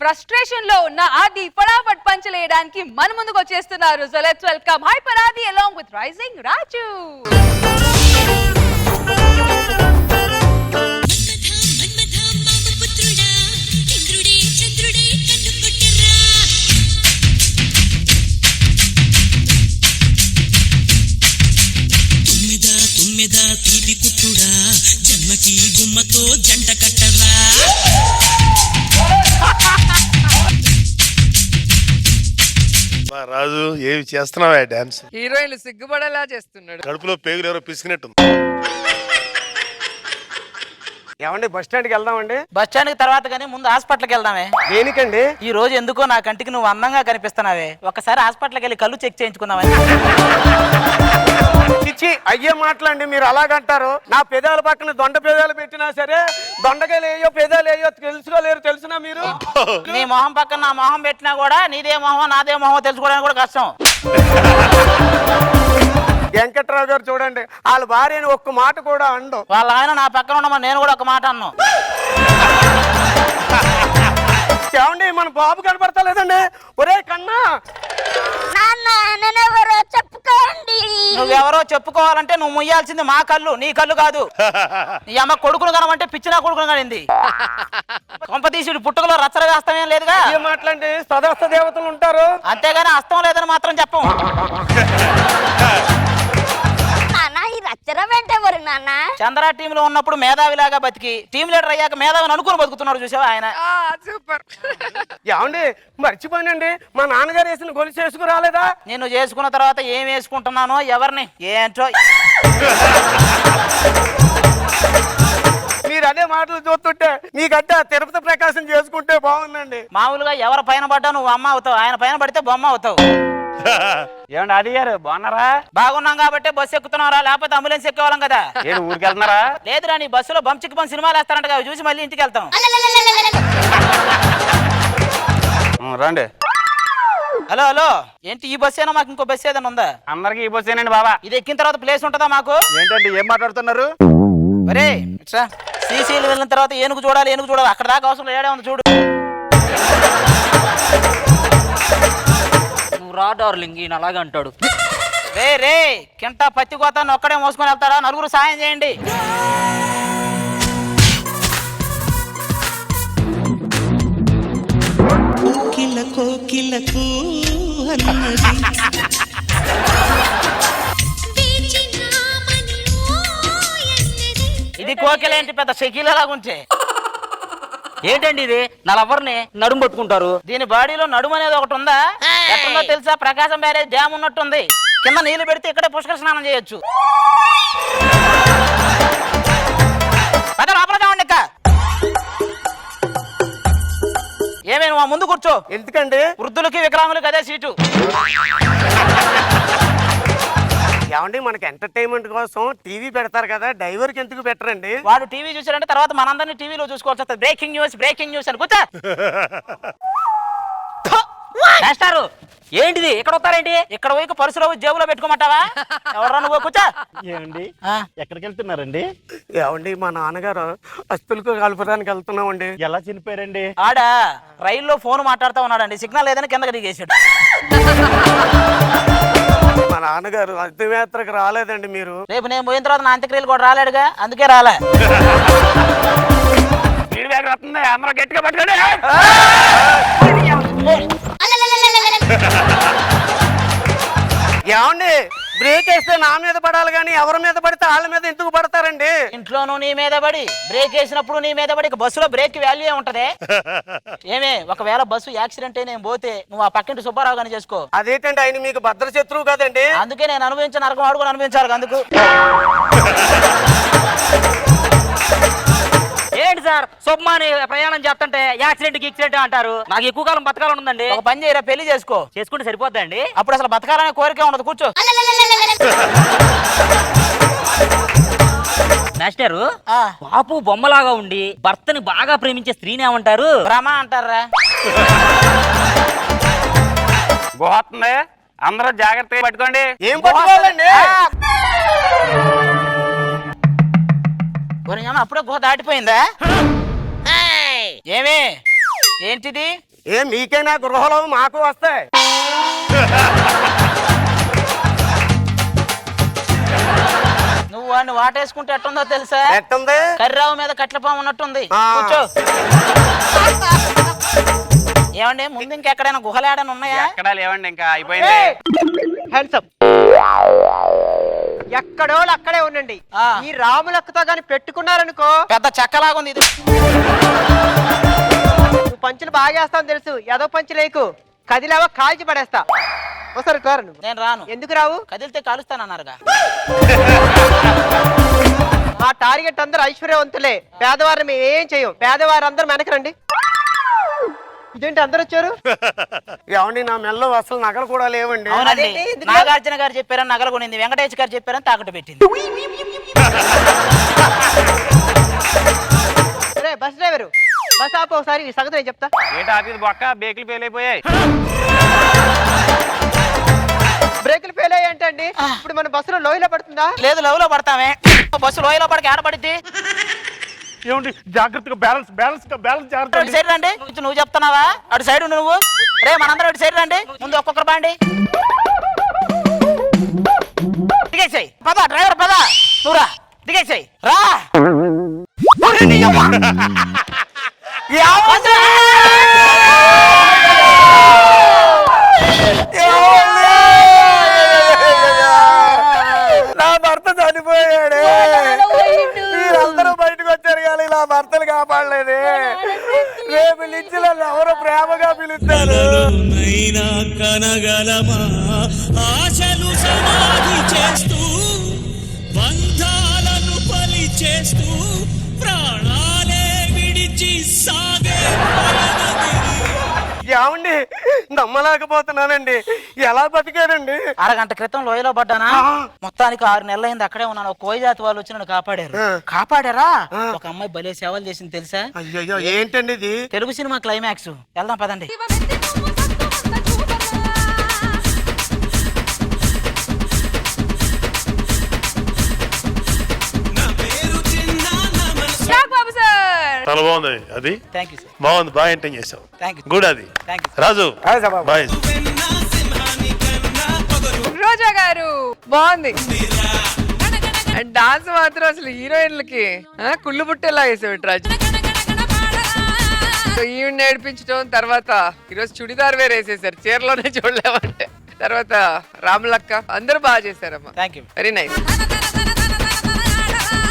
Frustration లో ఉన్న ఆది ఫటాఫట్ పంచలేయడానికి మన ముందుకు వచ్చేస్తున్నారు. సో లెట్స్ వెల్కమ్ హైపర్ ఆది along with రైజింగ్ రాజు. తీపి కుట్టుడా జన్మకి గుమ్మతో జంట కట్టరా. రాజు ఏమి చేస్తున్నావా డాన్స్? హీరోయిన్లు సిగ్గుపడేలా చేస్తున్నాడు. కడుపులో పేగులు ఎవరో పిసికినట్టు. ఏమండి బస్ స్టాండ్కి వెళ్దామండి? బస్ స్టాండ్ కి తర్వాత కానీ ముందు హాస్పిటల్కి వెళ్దామే. దేనికండి? ఈ రోజు ఎందుకో నా కంటికి నువ్వు అందంగా కనిపిస్తున్నావే. ఒకసారి హాస్పిటల్కి వెళ్ళి కళ్ళు చెక్ చేయించుకుందామని. చిచ్చి అయ్యే మాటలండి మీరు అలాగంటారు. నా పెదాల పక్కన దొండ పెదాలు పెట్టినా సరే దొండకాయలు ఏయో పెదాలు ఏయో తెలుసుకోలేరు. తెలుసునా మీరు? నీ మొహం పక్కన నా మొహం పెట్టినా కూడా నీదే మొహం నాదే మొహం తెలుసుకోవడానికి కూడా కష్టం. వెంకట్రావు గారు చూడండి, వాళ్ళ భార్యని ఒక్క మాట కూడా అండు. వాళ్ళ ఆయన నా పక్కన ఉండమని నేను కూడా ఒక మాట అన్నాను. ఏమండి మన బాబు కనపడతలేదండి. ఒరే కన్నా, చెప్పుకోండి. నువ్వెవరో చెప్పుకోవాలంటే నువ్వు ముయ్యాల్సింది మా కళ్ళు, నీ కళ్ళు కాదు. నీ అమ్మ కొడుకును కనమంటే పిచ్చినా కొడుకును కనింది. కొంపతీసుడు పుట్టుకలో రచ్చర వేస్తామేం లేదుగా. ఏ మాటలండి? సదస్త దేవతలు ఉంటారు, అంతేగాని అస్తం లేదని మాత్రం చెప్పం. చంద్ర టీమ్ లో ఉన్నప్పుడు మేధావిలాగా బతికి టీం లీడర్ అయ్యాక మేధావిని అనుకుని బతుకుతున్నాడు. చూసావా ఆయన? సూపర్. ఏమండి మర్చిపోయానండి, మా నాన్నగారు వేసిన గొలుసు వేసుకు రాలేదా? నేను చేసుకున్న తర్వాత ఏం వేసుకుంటున్నానో ఎవరిని ఏంటో. మీరు అదే మాటలు చూస్తుంటే మీకంటే తిరుపతి ప్రకాశం చేసుకుంటే బాగుందండి. మామూలుగా ఎవరి పైన పడ్డా నువ్వు అమ్మ అవుతావు, ఆయన పైన పడితే బొమ్మ అవుతావు. ఏమండి ఆది గారు బాగున్నారా? బాగున్నాం కాబట్టి బస్సు ఎక్కుతున్నారా, లేకపోతే అంబులెన్స్ ఎక్కేవాళ్ళం కదా. ఏడు ఊరికి వెళ్తున్నారా? లేదురా, నీ బస్సులో బంచికి బంచి సినిమాలు వేస్తారంట, అవి చూసి మళ్ళీ ఇంటికి వెళ్తాం. రండి. హలో హలో, ఏంటి ఈ బస్సు అయినా మాకు ఇంకో బస్సు ఏదైనా ఉందా? అందరికి ఈ బస్సేనండి బాబా. ఇది ఎక్కిన తర్వాత ప్లేస్ ఉంటుందా మాకు? ఏంటండి ఏం మాట్లాడుతున్నారు? మరే శ్రీశైలం వెళ్ళిన తర్వాత ఏనుగు చూడాలి అక్కడ దాకా అవసరం ఏడే ఉంది చూడు. నువ్వు రా డార్లింగ్, ఈయన అలాగే అంటాడు. రే రే కింట పత్తి కోతాన్ని ఒక్కడే మోసుకొని వెళ్తాడా? నలుగురు సాయం చేయండి. కోకిలకు ఇది కోకిలేంటి పెద్ద షకీలలాగుంటే? ఏంటండి ఇది? నా లవర్ని నడుము పట్టుకుంటారు. దీని బాడీలో నడుము అనేది ఒకటి ఉందా? ఎట్టుందో తెలుసా? ప్రకాశం బ్యారేజ్ డ్యామ్ ఉన్నట్టుంది. కింద నీళ్లు పెడితే ఇక్కడే పుష్కర స్నానం చేయొచ్చు. పద లోపల కావండి. ఇక్క ఏమే నువ్వు ముందు కూర్చో. ఎందుకండి? వృద్ధులకి వికలాంగులకి అదే సీటు. ఏమండి మనకి ఎంటర్టైన్మెంట్ కోసం టీవీ పెడతారు కదా, డైవర్కి ఎందుకు పెట్టరండి? వాడు టీవీ చూసాడంటే తర్వాత మనందరినీ టీవీలో చూసుకోవాల్సి వస్తుంది. బ్రేకింగ్ న్యూస్ అని కూర్చో. చేస్తారు. ఏంటిది ఇక్కడ వస్తారేంటి? ఇక్కడ పోయి పరుసులో జేబులో పెట్టుకోమంటావా? ఎవరా నువ్వు? కూర్చో. ఏమండి ఎక్కడికి వెళ్తున్నారండి? ఏమండి మా నాన్నగారు అస్తులకు కలపడానికి వెళ్తున్నామండి. ఎలా చనిపోయారండి? ఆడ రైల్లో ఫోన్ మాట్లాడుతూ ఉన్నాడండి, సిగ్నల్ లేదని కిందకి దిగేసాడు. మా నాన్నగారు అర్థయాత్రకు రాలేదండి. మీరు రేపు నేను పోయిన తర్వాత నా అంత్యక్రియలు కూడా రాలేడుగా, అందుకే రాలే. అందరూ గట్టిగా పట్టుకోండి. ఏమండి బ్రేక్ వేస్తే నా మీద పడాలి కానీ ఎవరి మీద పడితే వాళ్ళ మీద ఎందుకు పడతారండి? ఇంట్లోనూ నీ మీద పడి, బ్రేక్ వేసినప్పుడు నీ మీద పడి, బస్సులో బ్రేక్ వాల్యూ ఉంటది. ఏమే ఒకవేళ బస్సు యాక్సిడెంట్ అయిన పోతే నువ్వు ఆ పక్కింటి సుబ్బారావు గాని చేసుకో. అదేంటండి ఆయన మీకు భద్ర శత్రువు కదండి. అందుకే నేను అనుభవించిన నరకం వాడు కూడా అనుభవించాలి. అందుకు ఏంటి సార్ సొమ్మాని ప్రయాణం చేస్తుంటే యాక్సిడెంట్ అంటారు. నాకు ఎక్కువ కాలం బతకాలని ఉందండి. ఒక పని చేయరా, పెళ్లి చేసుకో. చేసుకుంటే సరిపోద్దండి. అప్పుడు అసలు బతకాలనే కోరిక ఉండదు. కూర్చో. మాస్టరు, బాపు బొమ్మలాగా ఉండి భర్తని బాగా ప్రేమించే స్త్రీని ఏమంటారు? భ్రమ అంటారా? పోతుంది. అందరూ జాగ్రత్తగా పట్టుకోండి. ఏం పట్టుకోవాలండి? అప్పుడే గుహ దాటిపోయిందా? ఏమే ఏంటిది? మీకైనా గృహలో మాకు వస్తాయి. నువ్వు వాడిని వాటేసుకుంటే ఎట్టుందో తెలుసా? ఎట్టుంది? కర్రావు మీద కట్లపాము ఉన్నట్టుంది. ఆ. కూర్చో. ఏమండి ముందు ఇంకెక్కడైనా గుహలేడని ఉన్నాయా? ఎక్కడా లేవండి, ఇంకా అయిపోయింది. హ్యాండ్సప్ ఎక్కడో అక్కడే ఉండండి. ఆ. ఈ రాములక్కతో గాని పెట్టుకున్నారనుకో పెద్ద చెక్కలాగుంది ఇది. నువ్వు పంచులు బాగా వేస్తావు తెలుసు. ఏదో పంచు లేకు కదిలేవో కాల్చి పడేస్తా. ఒకసారి రారు నువ్వు. నేను రాను. ఎందుకు రావు? కదిలితే కాలుస్తానన్నారుగా. మా టార్గెట్ అందరూ ఐశ్వర్యవంతులే. పేదవారిని మేము ఏం చేయం. పేదవారు అందరూ వెనకరండి. ఇదేంటి అందరు వచ్చారు? ఏమండి నా మెల్లో అసలు నగలు కూడా లేవండి. అవునండి, అదేంటి? ఎందుకు? నాగార్జున గారు చెప్పారని నగలు కొనింది, వెంకటేష్ గారు చెప్పారని తాకట్టు పెట్టింది. బస్ డ్రైవరు బస్ ఆపు ఒకసారి. ఈ సంగతి నేను చెప్తా. ఏట ఆపేది బొక్క, బేకులు ఫెయిల్ అయిపోయాయి. బ్రేకులు ఫెయిల్ అయ్యాయి అంటే అండి ఇప్పుడు మన బస్సులో లోయలో పడుతుందా? లేదు, లవ్లో పడతామే. బస్సు లోయలో పడక ఏడపడిద్ది. ఏమండి జాగ్రత్తగా బ్యాలెన్స్ జాగ్రత్త. అటు సైడ్ రండి. నువ్వు చెప్తున్నావా? అటు సైడ్ నువ్వు. రే మనందరం అటు సైడ్ రండి. ముందు ఒక్కొక్కరు బాండి. దిగేసాయి. పద డ్రైవర్ పద. నువ్వు రా. దిగేసాయి. రా. నా భర్త చనిపోయాడు. మీరందరూ బయటకు వచ్చారు కానీ నా భర్తలు కాపాడలేదు. రేపు నుంచి నన్ను ఎవరో ప్రేమగా పిలుస్తారు. కలలోనైనా కనగలమా ఆశలు సమాధి చేస్తూ బంధాలను బలి చేస్తూ ప్రాణాలే విడిచి సాగే పయనమిది. ఏమండి నమ్మలేకపోతున్నానండి. ఎలా బతికానండి? అరగంట క్రితం లోయలో పడ్డానా? మొత్తానికి 6 నెలలైంది అక్కడే ఉన్నాను. ఒక కోయి జాతి వాళ్ళు వచ్చి నన్ను కాపాడారు. కాపాడారా? ఒక అమ్మాయి భలే సేవలు చేసింది తెలుసా? అయ్యయ్యో ఏంటండి ఇది? Telugu cinema climax. వెళ్దాం పదండి. షాక్ బాబు సార్. చాలా బాగుంది. అది థ్యాంక్ యూ సార్. బాగుంది, బాగా ఎంటర్ చేసావు. Thank you. గుడ్. అది thank you. Raju bye. Roja garu బాగుంది. డాన్స్ మాత్రం అసలు హీరోయిన్లకి కుళ్ళు పుట్టేలా వేసాడు రాజు. ఈవిడ నేర్పించడం, తర్వాత ఈరోజు చుడిదార్ వేరే వేసేసారు, చీరలోనే చూడలేమంటే. తర్వాత రాములక్క అందరూ బాగా చేశారమ్మా. Thank you. Very nice.